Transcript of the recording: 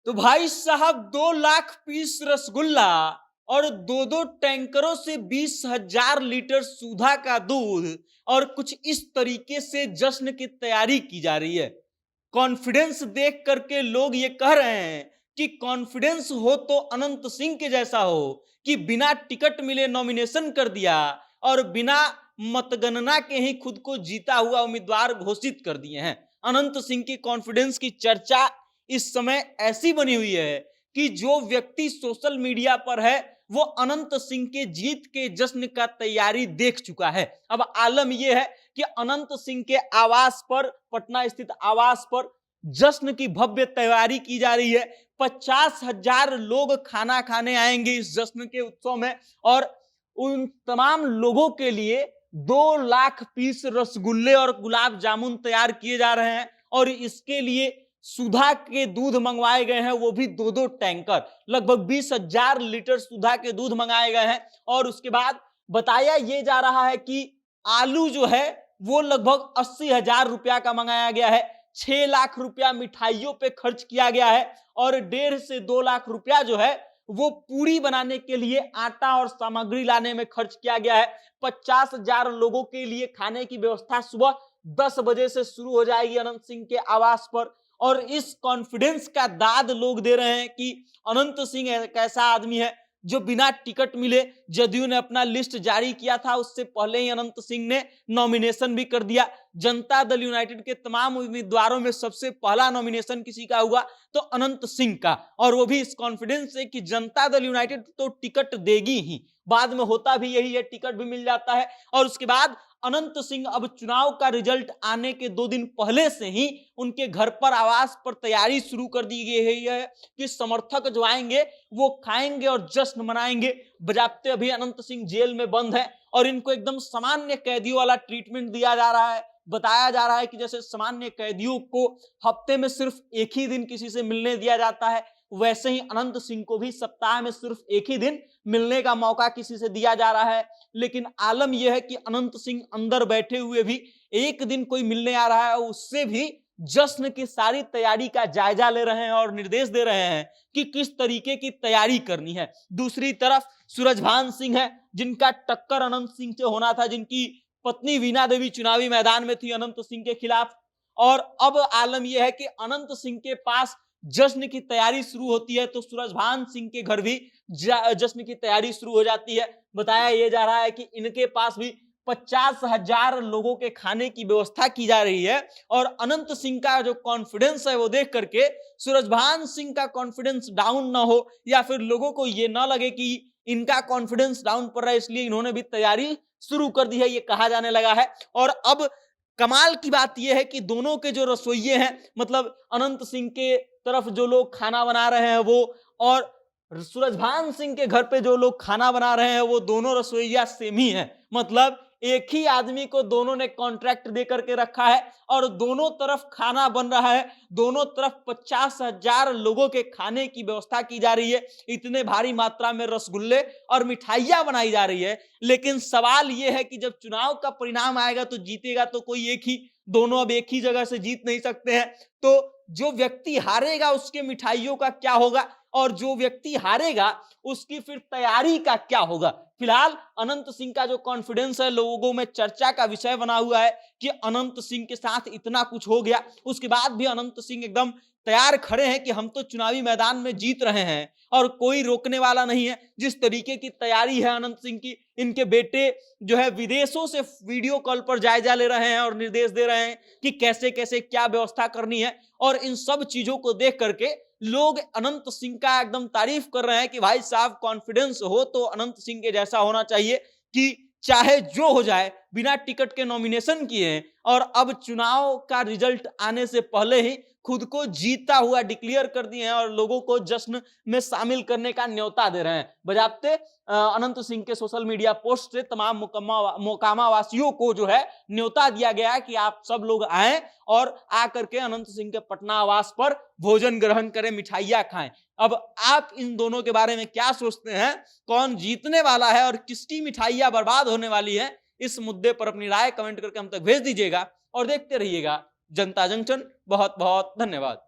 तो भाई साहब 2 लाख पीस रसगुल्ला और दो दो टैंकरों से 20,000 लीटर सुधा का दूध और कुछ इस तरीके से जश्न की तैयारी की जा रही है। कॉन्फिडेंस देख करके लोग ये कह रहे हैं कि कॉन्फिडेंस हो तो अनंत सिंह के जैसा हो कि बिना टिकट मिले नॉमिनेशन कर दिया और बिना मतगणना के ही खुद को जीता हुआ उम्मीदवार घोषित कर दिए हैं। अनंत सिंह की कॉन्फिडेंस की चर्चा इस समय ऐसी बनी हुई है कि जो व्यक्ति सोशल मीडिया पर है वो अनंत सिंह के जीत के जश्न का तैयारी देख चुका है। अब आलम यह है कि अनंत सिंह के आवास पर, पटना स्थित आवास पर जश्न की भव्य तैयारी की जा रही है। 50,000 लोग खाना खाने आएंगे इस जश्न के उत्सव में और उन तमाम लोगों के लिए 2 लाख पीस रसगुल्ले और गुलाब जामुन तैयार किए जा रहे हैं और इसके लिए सुधा के दूध मंगवाए गए हैं, वो भी 2-2 टैंकर, लगभग 20,000 लीटर सुधा के दूध मंगाए गए हैं। और उसके बाद बताया ये जा रहा है कि आलू जो है वो लगभग 80,000 रुपया का मंगाया गया है। 6 लाख रुपया मिठाइयों पे खर्च किया गया है और 1.5 से 2 लाख रुपया जो है वो पूरी बनाने के लिए आटा और सामग्री लाने में खर्च किया गया है। 50,000 लोगों के लिए खाने की व्यवस्था सुबह 10 बजे से शुरू हो जाएगी अनंत सिंह के आवास पर। और इस कॉन्फिडेंस का दाद लोग दे रहे हैं कि अनंत सिंह एक ऐसा आदमी है जो बिना टिकट मिले, जदयू ने अपना लिस्ट जारी किया था उससे पहले ही अनंत सिंह ने नॉमिनेशन भी कर दिया। जनता दल यूनाइटेड के तमाम उम्मीदवारों में सबसे पहला नॉमिनेशन किसी का हुआ तो अनंत सिंह का, और वो भी इस कॉन्फिडेंस से कि जनता दल यूनाइटेड तो टिकट देगी ही। बाद में होता भी यही है, टिकट भी मिल जाता है। और उसके बाद अनंत सिंह अब चुनाव का रिजल्ट आने के 2 दिन पहले से ही उनके घर पर, आवास पर तैयारी शुरू कर दी गई है कि समर्थक जो आएंगे वो खाएंगे और जश्न मनाएंगे। बजाते अभी अनंत सिंह जेल में बंद है और इनको एकदम सामान्य कैदियों वाला ट्रीटमेंट दिया जा रहा है। बताया जा रहा है कि जैसे सामान्य कैदियों को हफ्ते में सिर्फ एक ही दिन किसी से मिलने दिया जाता है, वैसे ही अनंत सिंह को भी सप्ताह में सिर्फ एक ही दिन मिलने का मौका किसी से दिया जा रहा है। लेकिन आलम यह है कि अनंत सिंह अंदर बैठे हुए भी एक दिन कोई मिलने आ रहा है उससे भी जश्न की सारी तैयारी का जायजा ले रहे हैं और निर्देश दे रहे हैं कि किस तरीके की तैयारी करनी है। दूसरी तरफ सूरजभान सिंह है जिनका टक्कर अनंत सिंह से होना था, जिनकी पत्नी वीणा देवी चुनावी मैदान में थी अनंत सिंह के खिलाफ। और अब आलम यह है कि अनंत सिंह के पास जश्न की तैयारी शुरू होती है तो सूरजभान सिंह के घर भी जश्न की तैयारी शुरू हो जाती है। बताया यह जा रहा है कि इनके पास भी 50,000 लोगों के खाने की व्यवस्था की जा रही है। और अनंत सिंह का जो कॉन्फिडेंस है वो देख करके सूरजभान सिंह का कॉन्फिडेंस डाउन ना हो या फिर लोगों को ये ना लगे कि इनका कॉन्फिडेंस डाउन पड़ रहा है, इसलिए इन्होंने भी तैयारी शुरू कर दी है, ये कहा जाने लगा है। और अब कमाल की बात यह है कि दोनों के जो रसोइये हैं, मतलब अनंत सिंह के तरफ जो लोग खाना बना रहे हैं वो, और सूरजभान सिंह के घर पे जो लोग खाना बना रहे हैं वो दोनों रसोइया सेम ही है। मतलब एक ही आदमी को दोनों ने कॉन्ट्रैक्ट दे करके रखा है और दोनों तरफ खाना बन रहा है। दोनों तरफ 50,000 लोगों के खाने की व्यवस्था की जा रही है। इतने भारी मात्रा में रसगुल्ले और मिठाइयां बनाई जा रही है। लेकिन सवाल यह है कि जब चुनाव का परिणाम आएगा तो जीतेगा तो कोई एक ही, दोनों अब एक ही जगह से जीत नहीं सकते हैं। तो जो व्यक्ति हारेगा उसके मिठाइयों का क्या होगा और जो व्यक्ति हारेगा उसकी फिर तैयारी का क्या होगा। फिलहाल अनंत सिंह का जो कॉन्फिडेंस है लोगों में चर्चा का विषय बना हुआ है कि अनंत सिंह के साथ इतना कुछ हो गया, उसके बाद भी अनंत सिंह एकदम तैयार खड़े हैं कि हम तो चुनावी मैदान में जीत रहे हैं और कोई रोकने वाला नहीं है। जिस तरीके की तैयारी है अनंत सिंह की, इनके बेटे जो है विदेशों से वीडियो कॉल पर जायजा ले रहे हैं और निर्देश दे रहे हैं कि कैसे कैसे क्या व्यवस्था करनी है। और इन सब चीजों को देख करके लोग अनंत सिंह का एकदम तारीफ कर रहे हैं कि भाई साहब कॉन्फिडेंस हो तो अनंत सिंह के जैसा होना चाहिए कि चाहे जो हो जाए बिना टिकट के नॉमिनेशन किए और अब चुनाव का रिजल्ट आने से पहले ही खुद को जीता हुआ डिक्लेयर कर दिए हैं और लोगों को जश्न में शामिल करने का न्योता दे रहे हैं। बजाते अनंत सिंह के सोशल मीडिया पोस्ट से तमाम मोकामा वासियों को जो है न्योता दिया गया है कि आप सब लोग आएं और आकर के अनंत सिंह के पटना आवास पर भोजन ग्रहण करें, मिठाइयां खाएं। अब आप इन दोनों के बारे में क्या सोचते हैं, कौन जीतने वाला है और किसकी मिठाइयां बर्बाद होने वाली है, इस मुद्दे पर अपनी राय कमेंट करके हम तक भेज दीजिएगा और देखते रहिएगा जनता जंक्शन। बहुत बहुत धन्यवाद।